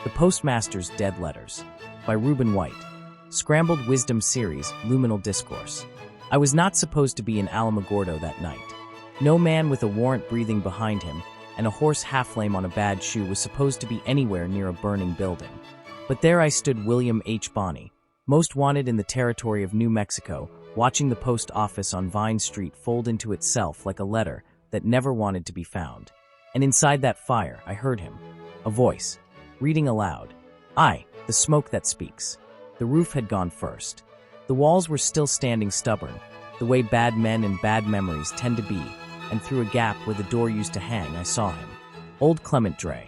The Postmaster's Dead Letters by Ruben White. Scrambled Wisdom Series, Luminal Discourse. I was not supposed to be in Alamogordo that night. No man with a warrant breathing behind him and a horse half-lame on a bad shoe was supposed to be anywhere near a burning building. But there I stood, William H. Bonney, most wanted in the territory of New Mexico, watching the post office on Vine Street fold into itself like a letter that never wanted to be found. And inside that fire, I heard him, a voice, reading aloud. I, the smoke that speaks. The roof had gone first. The walls were still standing stubborn, the way bad men and bad memories tend to be, and through a gap where the door used to hang, I saw him. Old Clement Dre,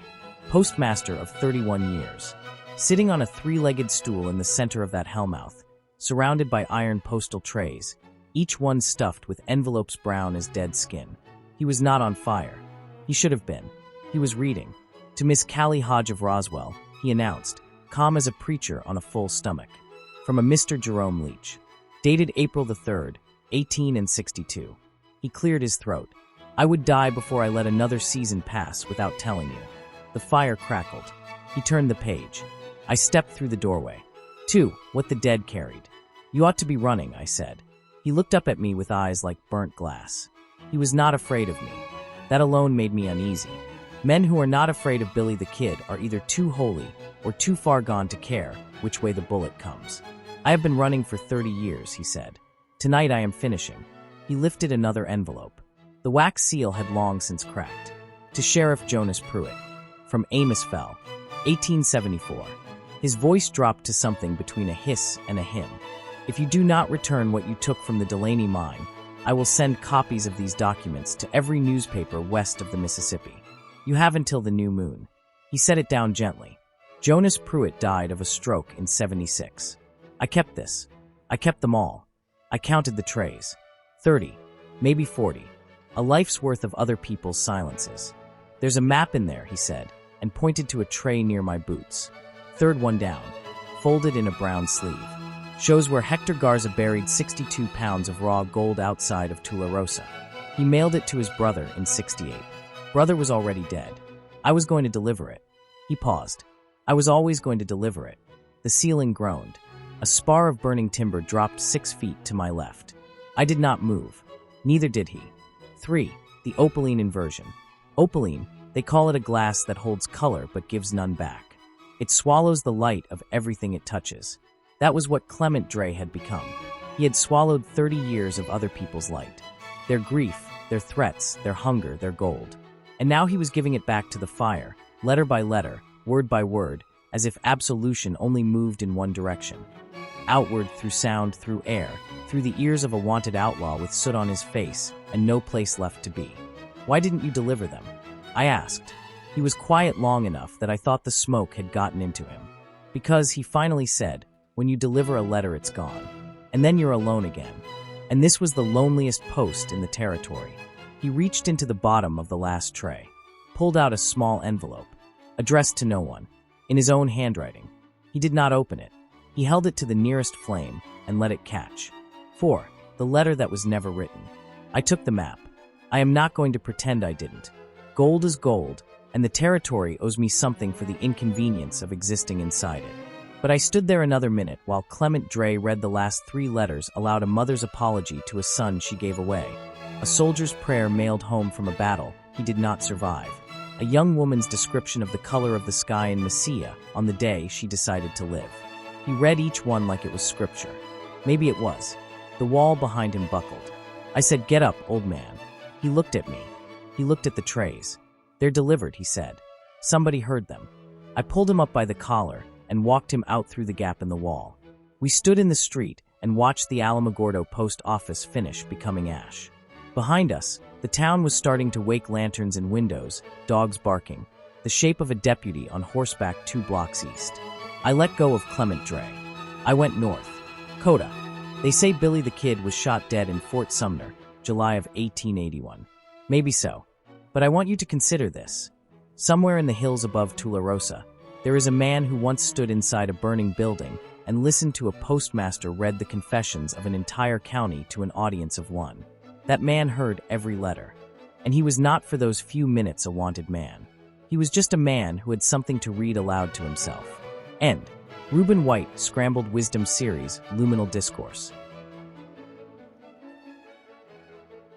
postmaster of 31 years, sitting on a three-legged stool in the center of that hellmouth, surrounded by iron postal trays, each one stuffed with envelopes brown as dead skin. He was not on fire. He should have been. He was reading. To Miss Callie Hodge of Roswell, he announced, calm as a preacher on a full stomach. From a Mr. Jerome Leach. Dated April the 3rd, 1862. He cleared his throat. I would die before I let another season pass without telling you. The fire crackled. He turned the page. I stepped through the doorway. 2. What the dead carried. You ought to be running, I said. He looked up at me with eyes like burnt glass. He was not afraid of me. That alone made me uneasy. Men who are not afraid of Billy the Kid are either too holy or too far gone to care which way the bullet comes. I have been running for 30 years, he said. Tonight I am finishing. He lifted another envelope. The wax seal had long since cracked. To Sheriff Jonas Pruitt. From Amos Fell, 1874. His voice dropped to something between a hiss and a hymn. If you do not return what you took from the Delaney mine, I will send copies of these documents to every newspaper west of the Mississippi. You have until the new moon. He set it down gently. Jonas Pruitt died of a stroke in 76. I kept this. I kept them all. I counted the trays. 30, maybe 40. A life's worth of other people's silences. There's a map in there, he said, and pointed to a tray near my boots. Third one down, folded in a brown sleeve. Shows where Hector Garza buried 62 pounds of raw gold outside of Tularosa. He mailed it to his brother in 68. Brother was already dead. I was going to deliver it. He paused. I was always going to deliver it. The ceiling groaned. A spar of burning timber dropped 6 feet to my left. I did not move. Neither did he. 3. The opaline inversion. Opaline, they call it a glass that holds color but gives none back. It swallows the light of everything it touches. That was what Clement Dre had become. He had swallowed 30 years of other people's light. Their grief, their threats, their hunger, their gold. And now he was giving it back to the fire, letter by letter, word by word, as if absolution only moved in one direction. Outward, through sound, through air, through the ears of a wanted outlaw with soot on his face and no place left to be. Why didn't you deliver them? I asked. He was quiet long enough that I thought the smoke had gotten into him. Because, he finally said, when you deliver a letter it's gone. And then you're alone again. And this was the loneliest post in the territory. He reached into the bottom of the last tray, pulled out a small envelope, addressed to no one, in his own handwriting. He did not open it. He held it to the nearest flame and let it catch. 4. The letter that was never written. I took the map. I am not going to pretend I didn't. Gold is gold, and the territory owes me something for the inconvenience of existing inside it. But I stood there another minute while Clement Dre read the last 3 letters aloud, a mother's apology to a son she gave away. A soldier's prayer mailed home from a battle he did not survive. A young woman's description of the color of the sky in Messia on the day she decided to live. He read each one like it was scripture. Maybe it was. The wall behind him buckled. I said, "Get up, old man." He looked at me. He looked at the trays. "They're delivered," he said. Somebody heard them. I pulled him up by the collar and walked him out through the gap in the wall. We stood in the street and watched the Alamogordo post office finish becoming ash. Behind us, the town was starting to wake, lanterns in windows, dogs barking, the shape of a deputy on horseback 2 blocks east. I let go of Clement Dre. I went north. Coda. They say Billy the Kid was shot dead in Fort Sumner, July of 1881. Maybe so. But I want you to consider this. Somewhere in the hills above Tularosa, there is a man who once stood inside a burning building and listened to a postmaster read the confessions of an entire county to an audience of 1. That man heard every letter. And he was not for those few minutes a wanted man. He was just a man who had something to read aloud to himself. End. Ruben White, Scrambled Wisdom Series, Luminal Discourse.